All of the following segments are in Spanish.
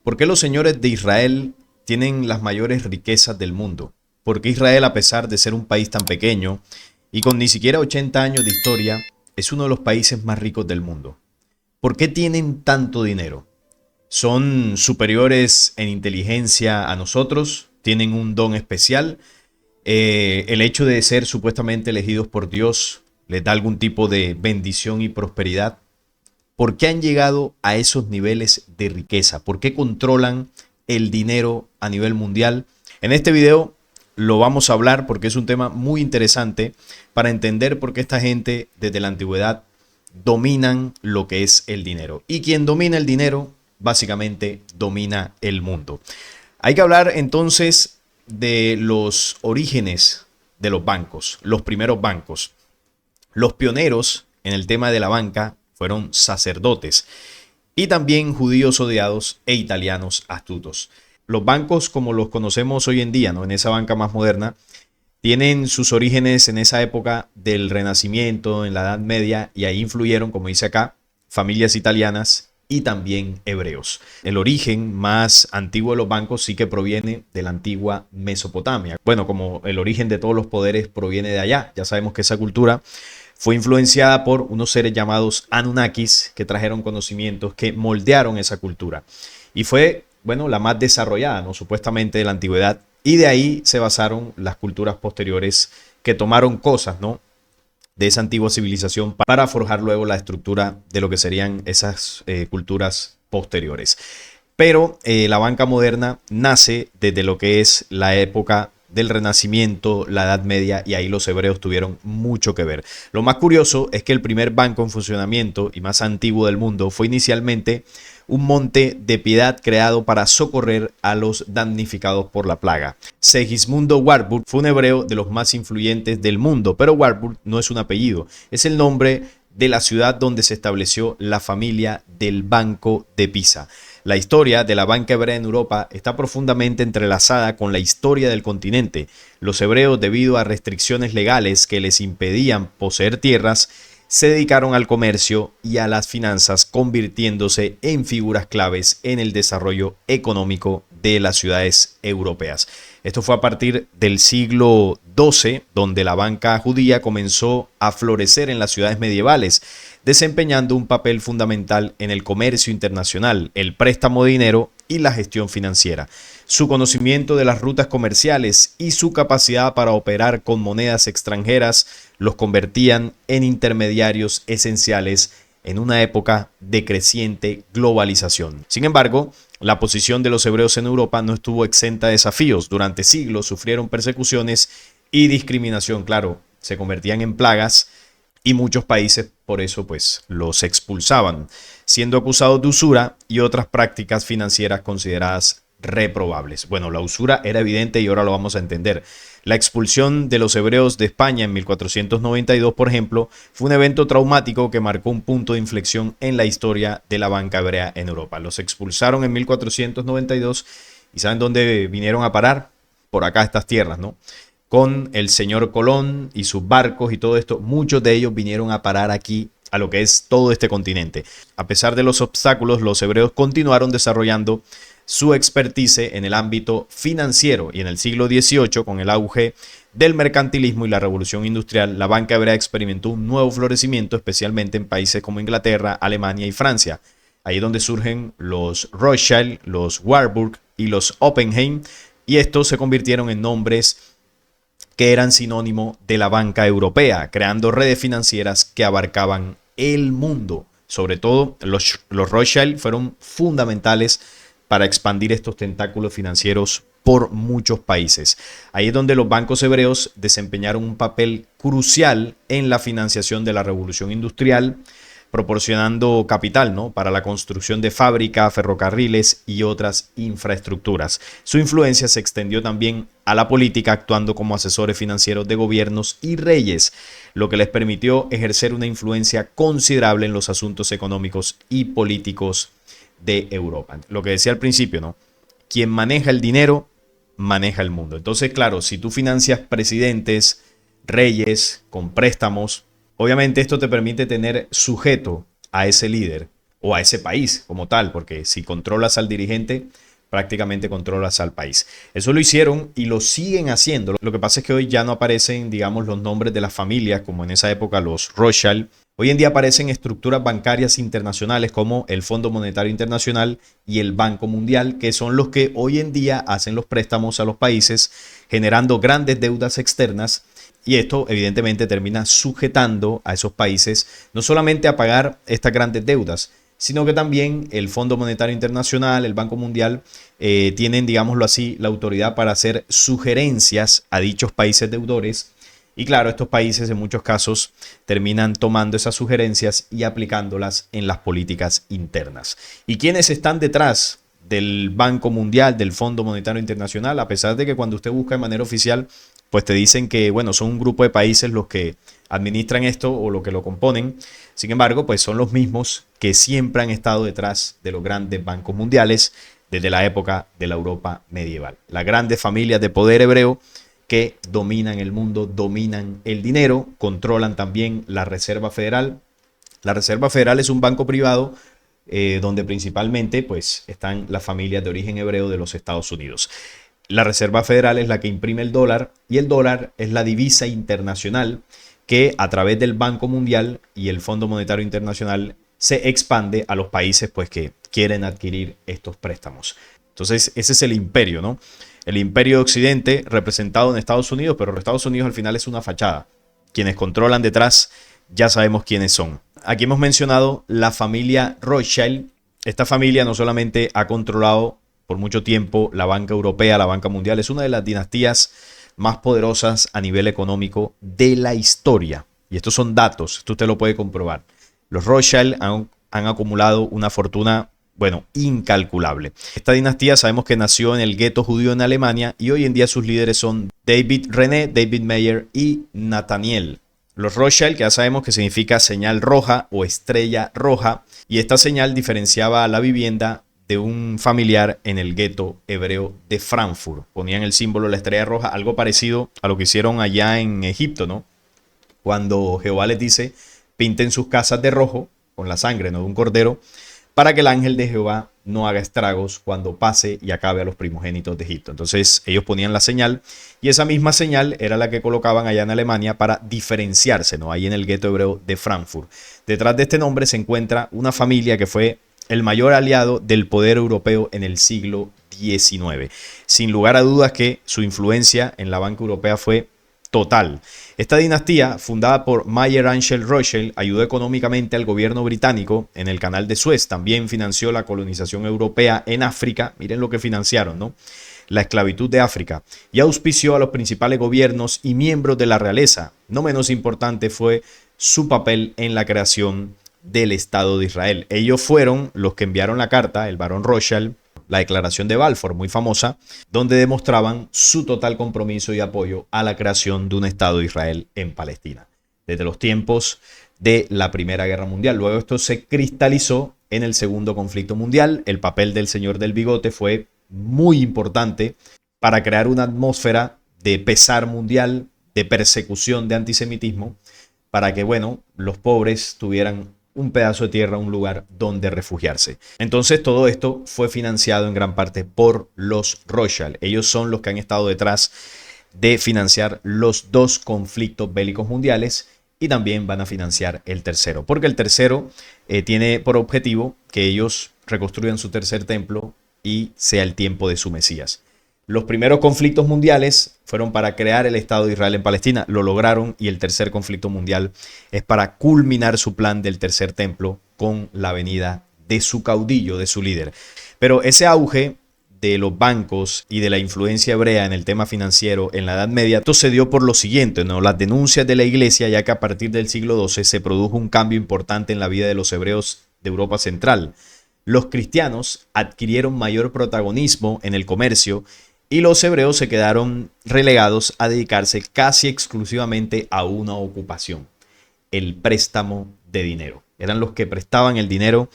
¿Por qué los señores de Israel tienen las mayores riquezas del mundo? ¿Por qué Israel, a pesar de ser un país tan pequeño y con ni siquiera 80 años de historia, es uno de los países más ricos del mundo? ¿Por qué tienen tanto dinero? ¿Son superiores en inteligencia a nosotros? ¿Tienen un don especial? ¿El hecho de ser supuestamente elegidos por Dios les da algún tipo de bendición y prosperidad? ¿Por qué han llegado a esos niveles de riqueza? ¿Por qué controlan el dinero a nivel mundial? En este video lo vamos a hablar porque es un tema muy interesante para entender por qué esta gente desde la antigüedad dominan lo que es el dinero. Y quien domina el dinero, básicamente domina el mundo. Hay que hablar entonces de los orígenes de los bancos, los primeros bancos. Los pioneros en el tema de la banca fueron sacerdotes y también judíos odiados e italianos astutos. Los bancos como los conocemos hoy en día, ¿no? En esa banca más moderna, tienen sus orígenes en esa época del Renacimiento, en la Edad Media, y ahí influyeron, como dice acá, familias italianas y también hebreos. El origen más antiguo de los bancos sí que proviene de la antigua Mesopotamia. Bueno, como el origen de todos los poderes proviene de allá, ya sabemos que esa cultura fue influenciada por unos seres llamados Anunnakis que trajeron conocimientos que moldearon esa cultura. Y fue, bueno, la más desarrollada, ¿no? Supuestamente de la antigüedad. Y de ahí se basaron las culturas posteriores que tomaron cosas, ¿no? De esa antigua civilización para forjar luego la estructura de lo que serían esas culturas posteriores. Pero la banca moderna nace desde lo que es la época del Renacimiento, la Edad Media, y ahí los hebreos tuvieron mucho que ver. Lo más curioso es que el primer banco en funcionamiento y más antiguo del mundo fue inicialmente un monte de piedad creado para socorrer a los damnificados por la plaga. Segismundo Warburg fue un hebreo de los más influyentes del mundo, pero Warburg no es un apellido, es el nombre de la ciudad donde se estableció la familia del Banco de Pisa. La historia de la banca hebrea en Europa está profundamente entrelazada con la historia del continente. Los hebreos, debido a restricciones legales que les impedían poseer tierras, se dedicaron al comercio y a las finanzas, convirtiéndose en figuras claves en el desarrollo económico de las ciudades europeas. Esto fue a partir del siglo XII, donde la banca judía comenzó a florecer en las ciudades medievales, desempeñando un papel fundamental en el comercio internacional, el préstamo de dinero y la gestión financiera. Su conocimiento de las rutas comerciales y su capacidad para operar con monedas extranjeras los convertían en intermediarios esenciales en una época de creciente globalización. Sin embargo, la posición de los hebreos en Europa no estuvo exenta de desafíos. Durante siglos sufrieron persecuciones y discriminación. Claro, se convertían en plagas y muchos países por eso pues los expulsaban, siendo acusados de usura y otras prácticas financieras consideradas reprobables. Bueno, la usura era evidente y ahora lo vamos a entender. La expulsión de los hebreos de España en 1492, por ejemplo, fue un evento traumático que marcó un punto de inflexión en la historia de la banca hebrea en Europa. Los expulsaron en 1492 y ¿saben dónde vinieron a parar? Por acá, estas tierras, ¿no? Con el señor Colón y sus barcos y todo esto, muchos de ellos vinieron a parar aquí a lo que es todo este continente. A pesar de los obstáculos, los hebreos continuaron desarrollando su expertise en el ámbito financiero y en el siglo XVIII, con el auge del mercantilismo y la revolución industrial, la banca hebrea experimentó un nuevo florecimiento, especialmente en países como Inglaterra, Alemania y Francia. Ahí es donde surgen los Rothschild, los Warburg y los Oppenheim, y estos se convirtieron en nombres que eran sinónimo de la banca europea, creando redes financieras que abarcaban el mundo. Sobre todo, los Rothschild fueron fundamentales para expandir estos tentáculos financieros por muchos países. Ahí es donde los bancos hebreos desempeñaron un papel crucial en la financiación de la revolución industrial, proporcionando capital, ¿no?, para la construcción de fábricas, ferrocarriles y otras infraestructuras. Su influencia se extendió también a la política, actuando como asesores financieros de gobiernos y reyes, lo que les permitió ejercer una influencia considerable en los asuntos económicos y políticos de Europa. Lo que decía al principio, ¿no? Quien maneja el dinero, maneja el mundo. Entonces, claro, si tú financias presidentes, reyes, con préstamos, obviamente esto te permite tener sujeto a ese líder o a ese país como tal, porque si controlas al dirigente, prácticamente controlas al país. Eso lo hicieron y lo siguen haciendo. Lo que pasa es que hoy ya no aparecen, digamos, los nombres de las familias, como en esa época los Rothschild. Hoy en día aparecen estructuras bancarias internacionales como el Fondo Monetario Internacional y el Banco Mundial, que son los que hoy en día hacen los préstamos a los países, generando grandes deudas externas. Y esto evidentemente termina sujetando a esos países no solamente a pagar estas grandes deudas, sino que también el Fondo Monetario Internacional, el Banco Mundial, tienen, digámoslo así, la autoridad para hacer sugerencias a dichos países deudores. Y claro, estos países en muchos casos terminan tomando esas sugerencias y aplicándolas en las políticas internas. ¿Y quiénes están detrás del Banco Mundial, del Fondo Monetario Internacional? A pesar de que cuando usted busca de manera oficial, pues te dicen que, bueno, son un grupo de países los que administran esto o lo que lo componen. Sin embargo, pues son los mismos que siempre han estado detrás de los grandes bancos mundiales desde la época de la Europa medieval. Las grandes familias de poder hebreo que dominan el mundo, dominan el dinero, controlan también la Reserva Federal. La Reserva Federal es un banco privado donde principalmente pues, están las familias de origen hebreo de los Estados Unidos. La Reserva Federal es la que imprime el dólar y el dólar es la divisa internacional que a través del Banco Mundial y el Fondo Monetario Internacional se expande a los países pues, que quieren adquirir estos préstamos. Entonces ese es el imperio, ¿no? El imperio de Occidente representado en Estados Unidos, pero Estados Unidos al final es una fachada. Quienes controlan detrás ya sabemos quiénes son. Aquí hemos mencionado la familia Rothschild. Esta familia no solamente ha controlado por mucho tiempo la banca europea, la banca mundial, es una de las dinastías más poderosas a nivel económico de la historia. Y estos son datos, esto usted lo puede comprobar. Los Rothschild han acumulado una fortuna, bueno, incalculable. Esta dinastía sabemos que nació en el gueto judío en Alemania y hoy en día sus líderes son David René, David Meyer y Nathaniel. Los Rothschild, que ya sabemos que significa señal roja o estrella roja, y esta señal diferenciaba a la vivienda de un familiar en el gueto hebreo de Frankfurt. Ponían el símbolo de la estrella roja, algo parecido a lo que hicieron allá en Egipto, ¿no? Cuando Jehová les dice, pinten sus casas de rojo, con la sangre, ¿no?, de un cordero, para que el ángel de Jehová no haga estragos cuando pase y acabe a los primogénitos de Egipto. Entonces ellos ponían la señal y esa misma señal era la que colocaban allá en Alemania para diferenciarse, ¿no?, ahí en el gueto hebreo de Frankfurt. Detrás de este nombre se encuentra una familia que fue el mayor aliado del poder europeo en el siglo XIX. Sin lugar a dudas que su influencia en la banca europea fue total. Esta dinastía, fundada por Mayer Amschel Rothschild, ayudó económicamente al gobierno británico en el canal de Suez. También financió la colonización europea en África. Miren lo que financiaron, ¿no? La esclavitud de África. Y auspició a los principales gobiernos y miembros de la realeza. No menos importante fue su papel en la creación del Estado de Israel. Ellos fueron los que enviaron la carta, el barón Rothschild, la declaración de Balfour, muy famosa, donde demostraban su total compromiso y apoyo a la creación de un Estado de Israel en Palestina, desde los tiempos de la Primera Guerra Mundial. Luego esto se cristalizó en el Segundo Conflicto Mundial. El papel del señor del bigote fue muy importante para crear una atmósfera de pesar mundial, de persecución, de antisemitismo, para que, bueno, los pobres tuvieran un pedazo de tierra, un lugar donde refugiarse. Entonces todo esto fue financiado en gran parte por los Rothschild. Ellos son los que han estado detrás de financiar los dos conflictos bélicos mundiales y también van a financiar el tercero, porque el tercero tiene por objetivo que ellos reconstruyan su tercer templo y sea el tiempo de su Mesías. Los primeros conflictos mundiales fueron para crear el Estado de Israel en Palestina, lo lograron, y el tercer conflicto mundial es para culminar su plan del tercer templo con la venida de su caudillo, de su líder. Pero ese auge de los bancos y de la influencia hebrea en el tema financiero en la Edad Media, esto se dio por lo siguiente, ¿no? Las denuncias de la iglesia, ya que a partir del siglo XII se produjo un cambio importante en la vida de los hebreos de Europa Central. Los cristianos adquirieron mayor protagonismo en el comercio y los hebreos se quedaron relegados a dedicarse casi exclusivamente a una ocupación, el préstamo de dinero. Eran los que prestaban el dinero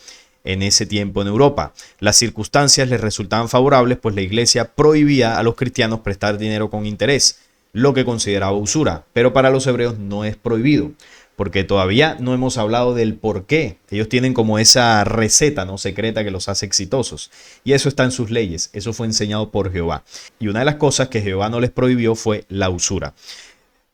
en ese tiempo en Europa. Las circunstancias les resultaban favorables, pues la iglesia prohibía a los cristianos prestar dinero con interés, lo que consideraba usura, pero para los hebreos no es prohibido. porque todavía no hemos hablado del por qué. Ellos tienen como esa receta, ¿no?, secreta que los hace exitosos. Y eso está en sus leyes. Eso fue enseñado por Jehová. Y una de las cosas que Jehová no les prohibió fue la usura.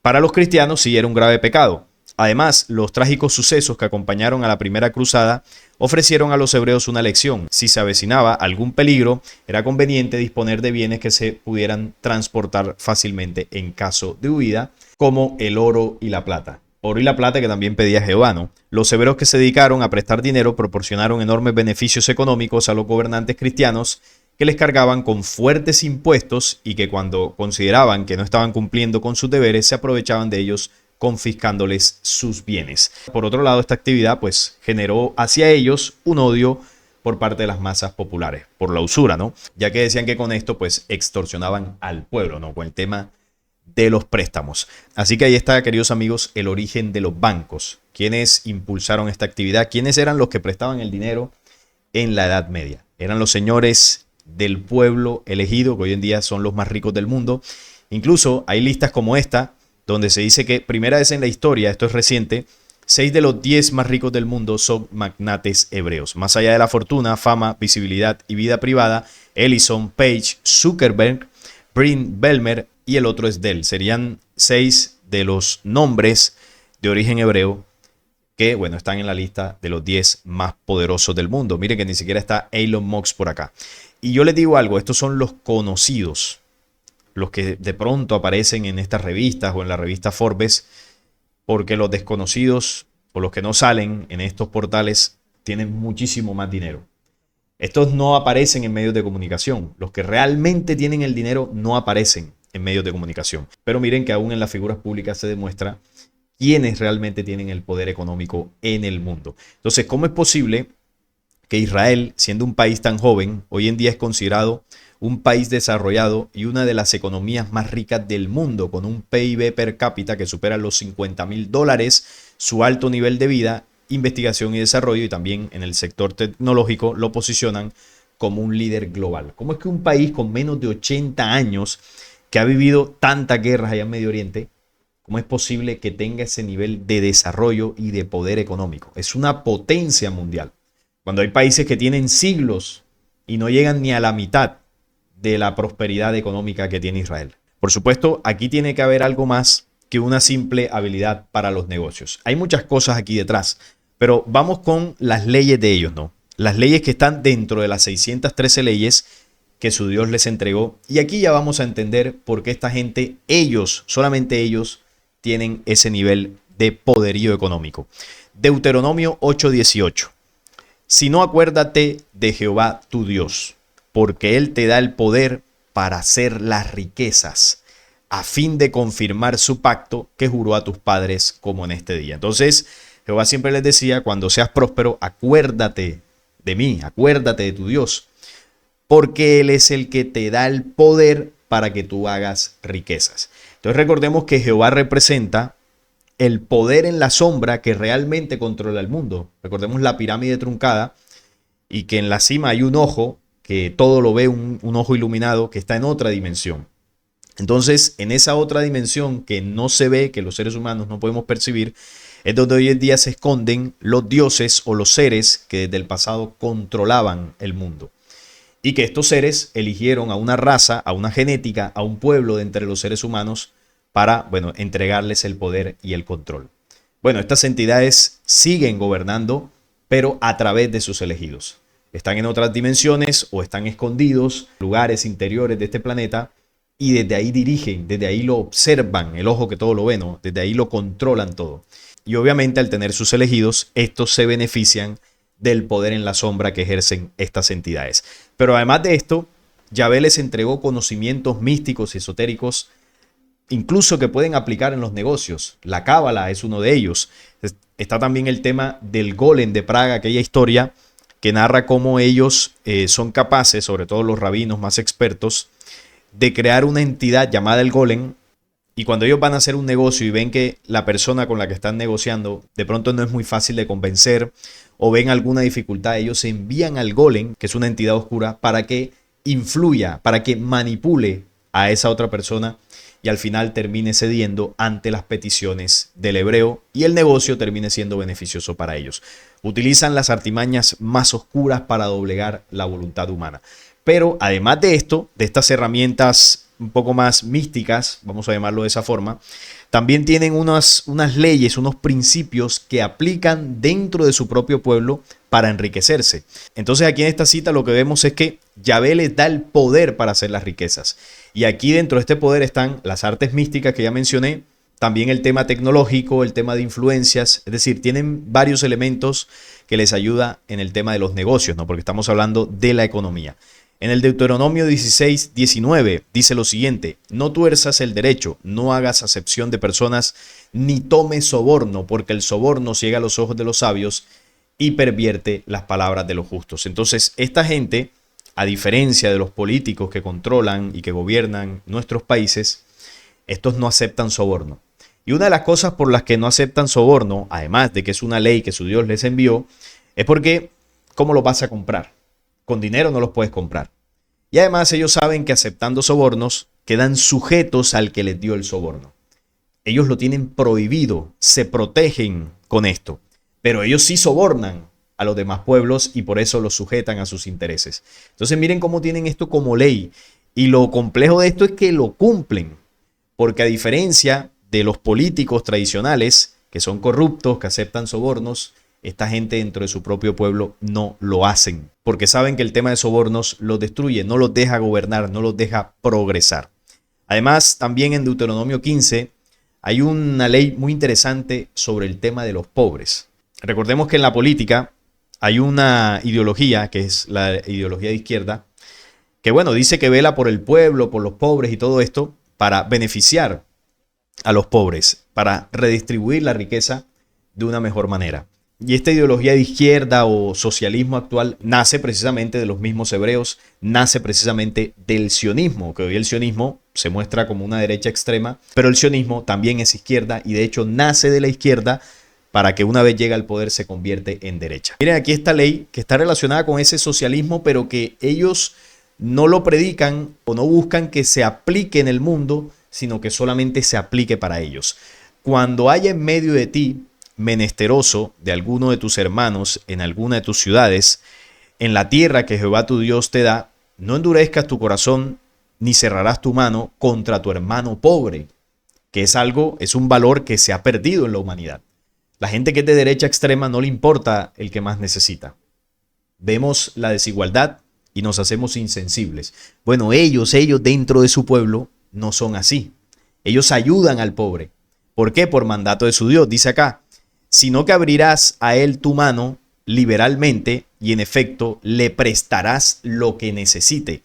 Para los cristianos sí era un grave pecado. Además, los trágicos sucesos que acompañaron a la primera cruzada ofrecieron a los hebreos una lección. Si se avecinaba algún peligro, era conveniente disponer de bienes que se pudieran transportar fácilmente en caso de huida, como el oro y la plata. Oro y la plata que también pedía Jehová, ¿no? Los hebreos que se dedicaron a prestar dinero proporcionaron enormes beneficios económicos a los gobernantes cristianos, que les cargaban con fuertes impuestos y que cuando consideraban que no estaban cumpliendo con sus deberes, se aprovechaban de ellos confiscándoles sus bienes. Por otro lado, esta actividad pues generó hacia ellos un odio por parte de las masas populares, por la usura, ¿no? Ya que decían que con esto pues extorsionaban al pueblo, ¿no?, con el tema de los préstamos. Así que ahí está, queridos amigos, el origen de los bancos. ¿Quiénes impulsaron esta actividad? ¿Quiénes eran los que prestaban el dinero en la Edad Media? Eran los señores del pueblo elegido, que hoy en día son los más ricos del mundo. Incluso hay listas como esta, donde se dice que primera vez en la historia, esto es reciente, 6 de los 10 más ricos del mundo son magnates hebreos. Más allá de la fortuna, fama, visibilidad y vida privada, Ellison, Page, Zuckerberg, Brin Belmer y el otro es Dell. Serían 6 de los nombres de origen hebreo que, bueno, están en la lista de los 10 más poderosos del mundo. Miren que ni siquiera está Elon Musk por acá. Y yo les digo algo, estos son los conocidos, los que de pronto aparecen en estas revistas o en la revista Forbes, porque los desconocidos o los que no salen en estos portales tienen muchísimo más dinero. Estos no aparecen en medios de comunicación. Los que realmente tienen el dinero no aparecen en medios de comunicación. Pero miren que aún en las figuras públicas se demuestra quiénes realmente tienen el poder económico en el mundo. Entonces, ¿cómo es posible que Israel, siendo un país tan joven, hoy en día es considerado un país desarrollado y una de las economías más ricas del mundo, con un PIB per cápita que supera los $50,000, su alto nivel de vida, investigación y desarrollo, y también en el sector tecnológico lo posicionan como un líder global? ¿Cómo es que un país con menos de 80 años, que ha vivido tantas guerras allá en Medio Oriente, cómo es posible que tenga ese nivel de desarrollo y de poder económico? Es una potencia mundial. Cuando hay países que tienen siglos y no llegan ni a la mitad de la prosperidad económica que tiene Israel. Por supuesto, aquí tiene que haber algo más que una simple habilidad para los negocios. Hay muchas cosas aquí detrás, pero vamos con las leyes de ellos, ¿no? Las leyes que están dentro de las 613 leyes que su Dios les entregó. Y aquí ya vamos a entender por qué esta gente, ellos, solamente ellos, tienen ese nivel de poderío económico. Deuteronomio 8:18. Si no, acuérdate de Jehová tu Dios, porque Él te da el poder para hacer las riquezas, a fin de confirmar su pacto que juró a tus padres como en este día. Entonces, Jehová siempre les decía, cuando seas próspero, acuérdate de mí, acuérdate de tu Dios, porque Él es el que te da el poder para que tú hagas riquezas. Entonces recordemos que Jehová representa el poder en la sombra que realmente controla el mundo. Recordemos la pirámide truncada y que en la cima hay un ojo que todo lo ve, un ojo iluminado que está en otra dimensión. Entonces, en esa otra dimensión que no se ve, que los seres humanos no podemos percibir, es donde hoy en día se esconden los dioses o los seres que desde el pasado controlaban el mundo. Y que estos seres eligieron a una raza, a una genética, a un pueblo de entre los seres humanos para, bueno, entregarles el poder y el control. Bueno, estas entidades siguen gobernando, pero a través de sus elegidos. Están en otras dimensiones o están escondidos, lugares interiores de este planeta, y desde ahí dirigen, desde ahí lo observan, el ojo que todo lo ve, ¿no? Desde ahí lo controlan todo. Y obviamente al tener sus elegidos, estos se benefician del poder en la sombra que ejercen estas entidades. Pero además de esto, Yahvé les entregó conocimientos místicos y esotéricos, incluso que pueden aplicar en los negocios. La cábala es uno de ellos. Está también el tema del golem de Praga, aquella historia que narra cómo ellos son capaces, sobre todo los rabinos más expertos, de crear una entidad llamada el golem. Y cuando ellos van a hacer un negocio y ven que la persona con la que están negociando de pronto no es muy fácil de convencer o ven alguna dificultad, ellos envían al golem, que es una entidad oscura, para que influya, para que manipule a esa otra persona y al final termine cediendo ante las peticiones del hebreo y el negocio termine siendo beneficioso para ellos. Utilizan las artimañas más oscuras para doblegar la voluntad humana. Pero además de esto, de estas herramientas un poco más místicas, vamos a llamarlo de esa forma, también tienen unas leyes, unos principios que aplican dentro de su propio pueblo para enriquecerse. Entonces aquí en esta cita lo que vemos es que Yahvé les da el poder para hacer las riquezas. Y aquí dentro de este poder están las artes místicas que ya mencioné, también el tema tecnológico, el tema de influencias, es decir, tienen varios elementos que les ayuda en el tema de los negocios, ¿no? Porque estamos hablando de la economía. En el Deuteronomio 16:19 dice lo siguiente: no tuerzas el derecho, no hagas acepción de personas, ni tomes soborno, porque el soborno ciega los ojos de los sabios y pervierte las palabras de los justos. Entonces, esta gente, a diferencia de los políticos que controlan y que gobiernan nuestros países, estos no aceptan soborno. Y una de las cosas por las que no aceptan soborno, además de que es una ley que su Dios les envió, es porque ¿cómo lo vas a comprar? Con dinero no los puedes comprar. Y además ellos saben que aceptando sobornos quedan sujetos al que les dio el soborno. Ellos lo tienen prohibido, se protegen con esto. Pero ellos sí sobornan a los demás pueblos y por eso los sujetan a sus intereses. Entonces miren cómo tienen esto como ley. Y lo complejo de esto es que lo cumplen. Porque a diferencia de los políticos tradicionales, que son corruptos, que aceptan sobornos, esta gente dentro de su propio pueblo no lo hacen, porque saben que el tema de sobornos los destruye, no los deja gobernar, no los deja progresar. Además, también en Deuteronomio 15 hay una ley muy interesante sobre el tema de los pobres. Recordemos que en la política hay una ideología, que es la ideología de izquierda, que bueno, dice que vela por el pueblo, por los pobres y todo esto, para beneficiar a los pobres, para redistribuir la riqueza de una mejor manera. Y esta ideología de izquierda o socialismo actual nace precisamente de los mismos hebreos, nace precisamente del sionismo, que hoy el sionismo se muestra como una derecha extrema, pero el sionismo también es izquierda y de hecho nace de la izquierda para que una vez llega al poder se convierte en derecha. Miren aquí esta ley que está relacionada con ese socialismo, pero que ellos no lo predican o no buscan que se aplique en el mundo, sino que solamente se aplique para ellos. Cuando haya en medio de ti menesteroso de alguno de tus hermanos en alguna de tus ciudades, en la tierra que Jehová tu Dios te da, no endurezcas tu corazón ni cerrarás tu mano contra tu hermano pobre, que es un valor que se ha perdido en la humanidad. La gente que es de derecha extrema no le importa el que más necesita. Vemos la desigualdad y nos hacemos insensibles. Bueno, ellos dentro de su pueblo no son así. Ellos ayudan al pobre. ¿Por qué? Por mandato de su Dios. Dice acá: sino que abrirás a él tu mano liberalmente y en efecto le prestarás lo que necesite.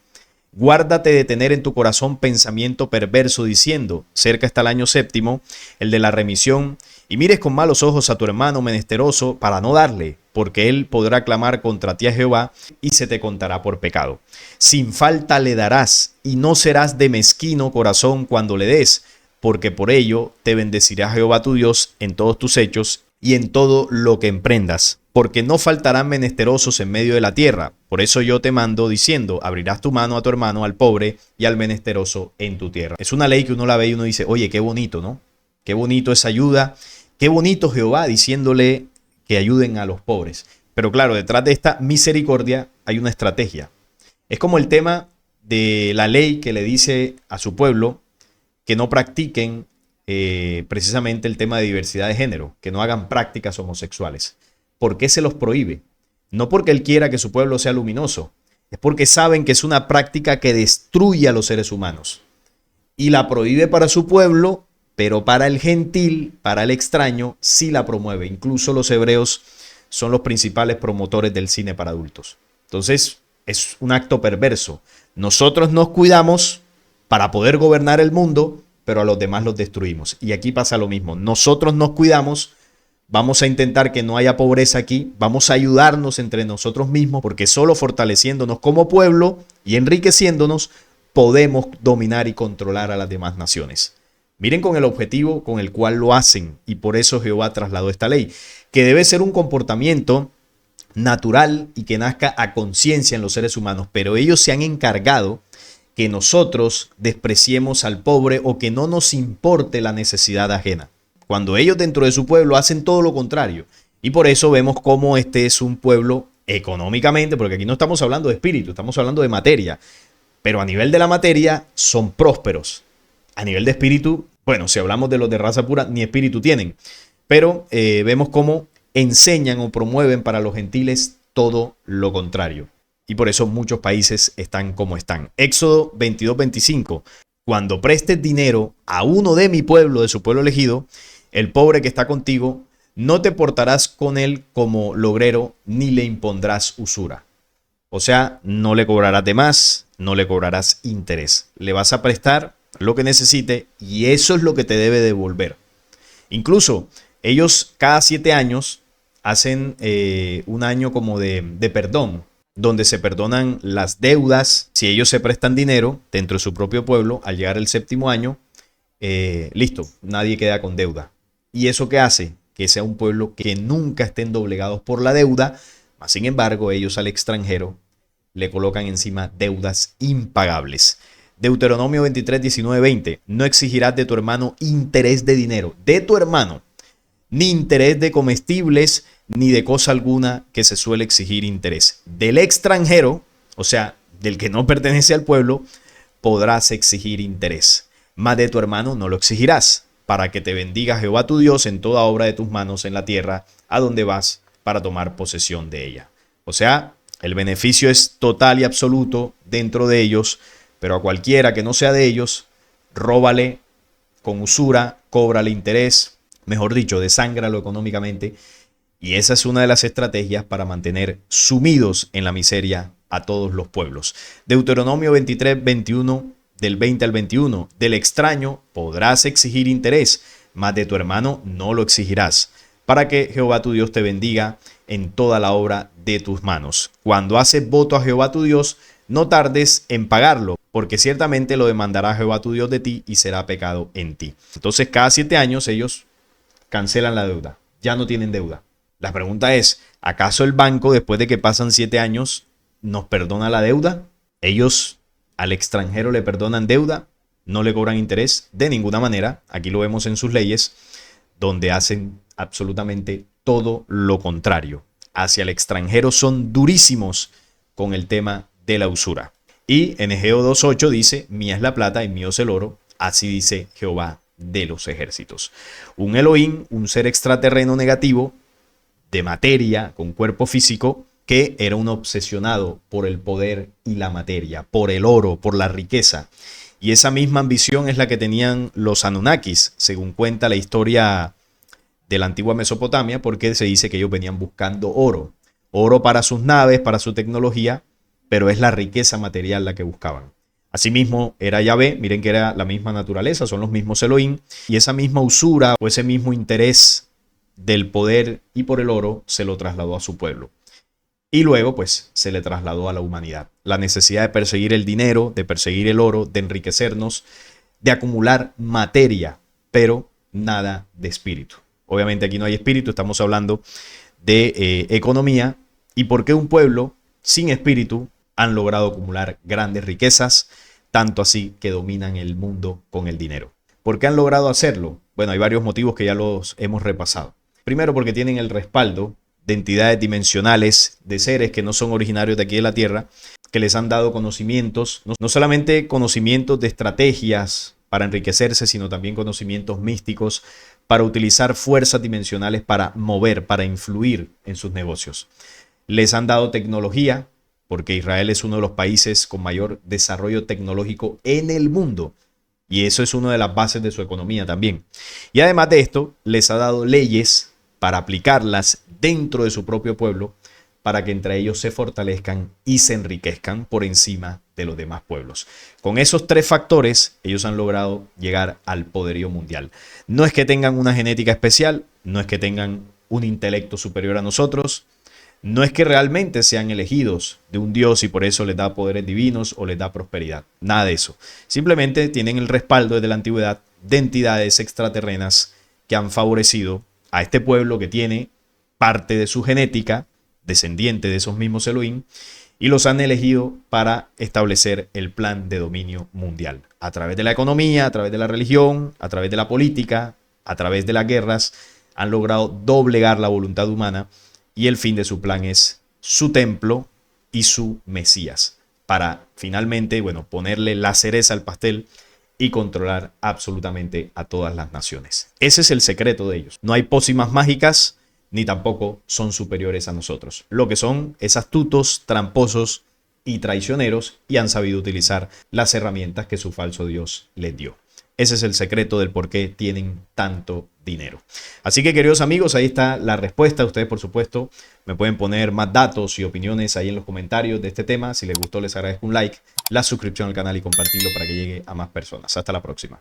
Guárdate de tener en tu corazón pensamiento perverso diciendo: cerca está el año séptimo, el de la remisión, y mires con malos ojos a tu hermano menesteroso para no darle, porque él podrá clamar contra ti a Jehová y se te contará por pecado. Sin falta le darás y no serás de mezquino corazón cuando le des, porque por ello te bendecirá Jehová tu Dios en todos tus hechos y en todo lo que emprendas, porque no faltarán menesterosos en medio de la tierra. Por eso yo te mando diciendo: abrirás tu mano a tu hermano, al pobre y al menesteroso en tu tierra. Es una ley que uno la ve y uno dice: oye, qué bonito, ¿no? Qué bonito esa ayuda, qué bonito Jehová diciéndole que ayuden a los pobres. Pero claro, detrás de esta misericordia hay una estrategia. Es como el tema de la ley que le dice a su pueblo que no practiquen precisamente el tema de diversidad de género, que no hagan prácticas homosexuales. ¿Por qué se los prohíbe? No porque él quiera que su pueblo sea luminoso, es porque saben que es una práctica que destruye a los seres humanos. Y la prohíbe para su pueblo, pero para el gentil, para el extraño, sí la promueve. Incluso los hebreos son los principales promotores del cine para adultos. Entonces, es un acto perverso. Nosotros nos cuidamos para poder gobernar el mundo, pero a los demás los destruimos. Y aquí pasa lo mismo. Nosotros nos cuidamos, vamos a intentar que no haya pobreza aquí, vamos a ayudarnos entre nosotros mismos, porque solo fortaleciéndonos como pueblo y enriqueciéndonos, podemos dominar y controlar a las demás naciones. Miren con el objetivo con el cual lo hacen, y por eso Jehová trasladó esta ley, que debe ser un comportamiento natural y que nazca a conciencia en los seres humanos, pero ellos se han encargado que nosotros despreciemos al pobre o que no nos importe la necesidad ajena, cuando ellos dentro de su pueblo hacen todo lo contrario. Y por eso vemos cómo este es un pueblo económicamente, porque aquí no estamos hablando de espíritu, estamos hablando de materia, pero a nivel de la materia son prósperos. A nivel de espíritu, bueno, si hablamos de los de raza pura, ni espíritu tienen, pero vemos cómo enseñan o promueven para los gentiles todo lo contrario. Y por eso muchos países están como están. Éxodo 22:25. Cuando prestes dinero a uno de mi pueblo, de su pueblo elegido, el pobre que está contigo, no te portarás con él como logrero, ni le impondrás usura. O sea, no le cobrarás de más, no le cobrarás interés. Le vas a prestar lo que necesite y eso es lo que te debe devolver. Incluso ellos cada 7 años hacen un año como de perdón, donde se perdonan las deudas. Si ellos se prestan dinero dentro de su propio pueblo, al llegar el 7º año, listo, nadie queda con deuda. ¿Y eso qué hace? Que sea un pueblo que nunca estén doblegados por la deuda, mas sin embargo ellos al extranjero le colocan encima deudas impagables. Deuteronomio 23:19-20. No exigirás de tu hermano interés de dinero, de tu hermano, ni interés de comestibles, ni de cosa alguna que se suele exigir interés. Del extranjero, o sea, del que no pertenece al pueblo, podrás exigir interés, mas de tu hermano no lo exigirás, para que te bendiga Jehová tu Dios en toda obra de tus manos en la tierra a donde vas para tomar posesión de ella. O sea, el beneficio es total y absoluto dentro de ellos, pero a cualquiera que no sea de ellos, róbale con usura, cóbrale interés, mejor dicho, desángralo económicamente. Y esa es una de las estrategias para mantener sumidos en la miseria a todos los pueblos. Deuteronomio 23:21, del 20 al 21. Del extraño podrás exigir interés, mas de tu hermano no lo exigirás, para que Jehová tu Dios te bendiga en toda la obra de tus manos. Cuando haces voto a Jehová tu Dios, no tardes en pagarlo, porque ciertamente lo demandará Jehová tu Dios de ti y será pecado en ti. Entonces, cada 7 años ellos cancelan la deuda, ya no tienen deuda. La pregunta es, ¿acaso el banco, después de que pasan 7 años, nos perdona la deuda? Ellos al extranjero le perdonan deuda, no le cobran interés de ninguna manera. Aquí lo vemos en sus leyes, donde hacen absolutamente todo lo contrario. Hacia el extranjero son durísimos con el tema de la usura. Y en Egeo 2:8 dice, mía es la plata y mío es el oro, así dice Jehová de los ejércitos. Un Elohim, un ser extraterreno negativo, de materia, con cuerpo físico, que era un obsesionado por el poder y la materia, por el oro, por la riqueza. Y esa misma ambición es la que tenían los Anunnakis, según cuenta la historia de la antigua Mesopotamia, porque se dice que ellos venían buscando oro. Oro para sus naves, para su tecnología, pero es la riqueza material la que buscaban. Asimismo era Yahvé, miren que era la misma naturaleza, son los mismos Elohim, y esa misma usura o ese mismo interés del poder y por el oro se lo trasladó a su pueblo. Y luego pues se le trasladó a la humanidad. La necesidad de perseguir el dinero, de perseguir el oro, de enriquecernos, de acumular materia, pero nada de espíritu. Obviamente aquí no hay espíritu, estamos hablando de economía. ¿Y por qué un pueblo sin espíritu han logrado acumular grandes riquezas, tanto así que dominan el mundo con el dinero? ¿Por qué han logrado hacerlo? Bueno, hay varios motivos que ya los hemos repasado. Primero, porque tienen el respaldo de entidades dimensionales, de seres que no son originarios de aquí de la Tierra, que les han dado conocimientos, no solamente conocimientos de estrategias para enriquecerse, sino también conocimientos místicos para utilizar fuerzas dimensionales para mover, para influir en sus negocios. Les han dado tecnología, porque Israel es uno de los países con mayor desarrollo tecnológico en el mundo. Y eso es una de las bases de su economía también. Y además de esto, les ha dado leyes para aplicarlas dentro de su propio pueblo, para que entre ellos se fortalezcan y se enriquezcan por encima de los demás pueblos. Con esos 3 factores, ellos han logrado llegar al poderío mundial. No es que tengan una genética especial, no es que tengan un intelecto superior a nosotros, no es que realmente sean elegidos de un Dios y por eso les da poderes divinos o les da prosperidad. Nada de eso. Simplemente tienen el respaldo desde la antigüedad de entidades extraterrenas que han favorecido a este pueblo que tiene parte de su genética, descendiente de esos mismos Elohim, y los han elegido para establecer el plan de dominio mundial. A través de la economía, a través de la religión, a través de la política, a través de las guerras, han logrado doblegar la voluntad humana y el fin de su plan es su templo y su Mesías, para finalmente, bueno, ponerle la cereza al pastel y controlar absolutamente a todas las naciones. Ese es el secreto de ellos. No hay pócimas mágicas, ni tampoco son superiores a nosotros. Lo que son es astutos, tramposos y traicioneros, y han sabido utilizar las herramientas que su falso Dios les dio. Ese es el secreto del por qué tienen tanto dinero. Así que, queridos amigos, ahí está la respuesta. Ustedes, por supuesto, me pueden poner más datos y opiniones ahí en los comentarios de este tema. Si les gustó, les agradezco un like, la suscripción al canal y compartirlo para que llegue a más personas. Hasta la próxima.